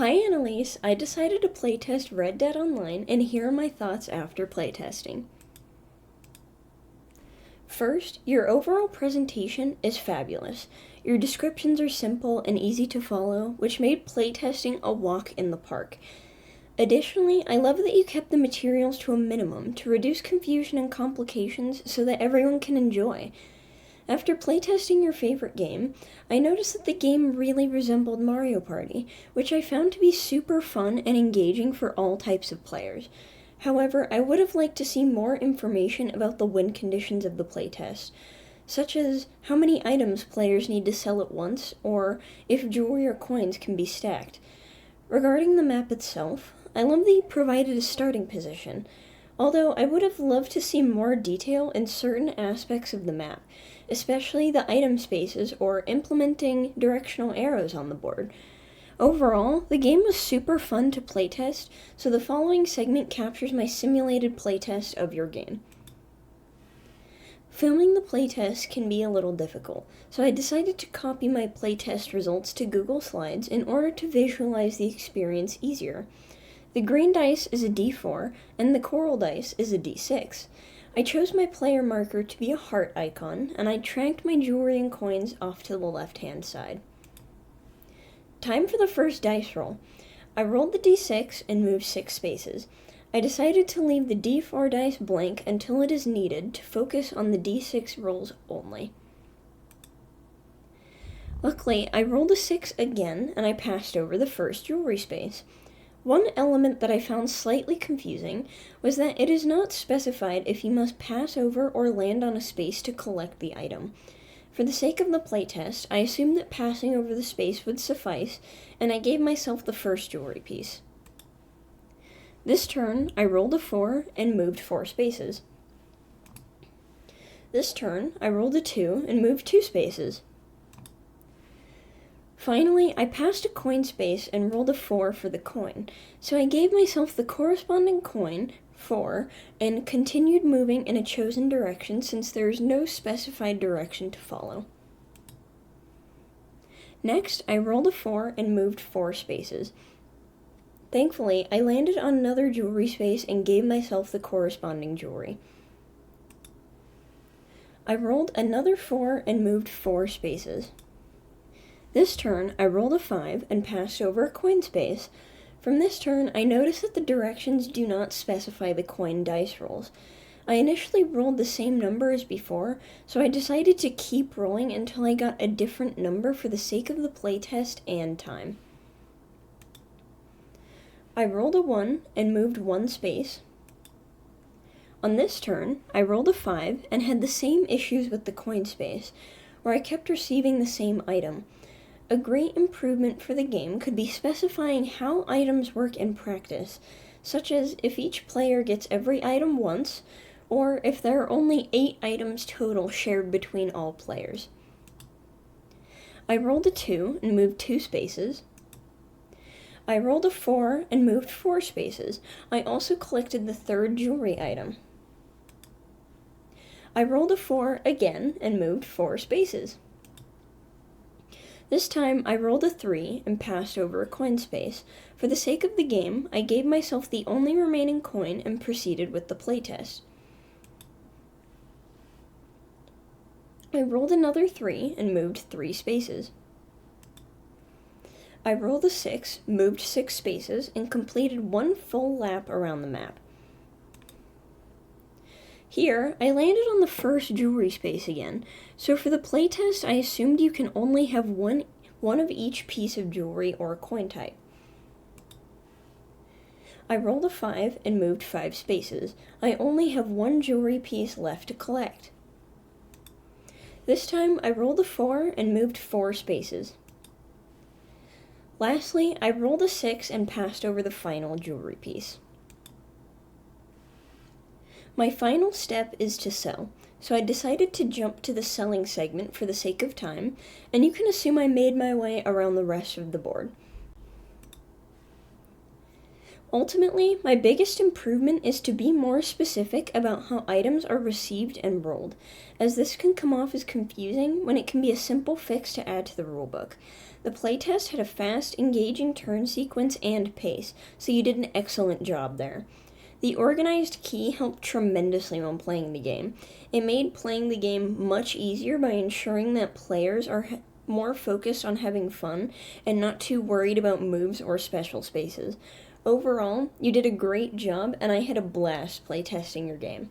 Hi Annalise, I decided to playtest Red Dead Online, and here are my thoughts after playtesting. First, your overall presentation is fabulous. Your descriptions are simple and easy to follow, which made playtesting a walk in the park. Additionally, I love that you kept the materials to a minimum to reduce confusion and complications so that everyone can enjoy. After playtesting your favorite game, I noticed that the game really resembled Mario Party, which I found to be super fun and engaging for all types of players. However, I would have liked to see more information about the win conditions of the playtest, such as how many items players need to sell at once, or if jewelry or coins can be stacked. Regarding the map itself, I love that you provided a starting position, although I would have loved to see more detail in certain aspects of the map, especially the item spaces or implementing directional arrows on the board. Overall, the game was super fun to playtest, so the following segment captures my simulated playtest of your game. Filming the playtest can be a little difficult, so I decided to copy my playtest results to Google Slides in order to visualize the experience easier. The green dice is a D4, and the coral dice is a D6. I chose my player marker to be a heart icon, and I tracked my jewelry and coins off to the left-hand side. Time for the first dice roll. I rolled the D6 and moved 6 spaces. I decided to leave the D4 dice blank until it is needed to focus on the D6 rolls only. Luckily, I rolled a 6 again, and I passed over the first jewelry space. One element that I found slightly confusing was that it is not specified if you must pass over or land on a space to collect the item. For the sake of the playtest, I assumed that passing over the space would suffice, and I gave myself the first jewelry piece. This turn, I rolled a 4 and moved 4 spaces. This turn, I rolled a 2 and moved 2 spaces. Finally, I passed a coin space and rolled a 4 for the coin, so I gave myself the corresponding coin, 4, and continued moving in a chosen direction since there is no specified direction to follow. Next, I rolled a 4 and moved 4 spaces. Thankfully, I landed on another jewelry space and gave myself the corresponding jewelry. I rolled another 4 and moved 4 spaces. This turn, I rolled a 5 and passed over a coin space. From this turn, I noticed that the directions do not specify the coin dice rolls. I initially rolled the same number as before, so I decided to keep rolling until I got a different number for the sake of the playtest and time. I rolled a 1 and moved 1 space. On this turn, I rolled a 5 and had the same issues with the coin space, where I kept receiving the same item. A great improvement for the game could be specifying how items work in practice, such as if each player gets every item once, or if there are only 8 items total shared between all players. I rolled a 2 and moved 2 spaces. I rolled a 4 and moved 4 spaces. I also collected the third jewelry item. I rolled a 4 again and moved 4 spaces. This time, I rolled a 3 and passed over a coin space. For the sake of the game, I gave myself the only remaining coin and proceeded with the playtest. I rolled another 3 and moved 3 spaces. I rolled a 6, moved 6 spaces, and completed 1 full lap around the map. Here, I landed on the first jewelry space again, so for the playtest I assumed you can only have one of each piece of jewelry or coin type. I rolled a 5 and moved 5 spaces. I only have 1 jewelry piece left to collect. This time I rolled a 4 and moved 4 spaces. Lastly, I rolled a 6 and passed over the final jewelry piece. My final step is to sell, so I decided to jump to the selling segment for the sake of time, and you can assume I made my way around the rest of the board. Ultimately, my biggest improvement is to be more specific about how items are received and rolled, as this can come off as confusing when it can be a simple fix to add to the rulebook. The playtest had a fast, engaging turn sequence and pace, so you did an excellent job there. The organized key helped tremendously when playing the game. It made playing the game much easier by ensuring that players are more focused on having fun and not too worried about moves or special spaces. Overall, you did a great job, and I had a blast playtesting your game.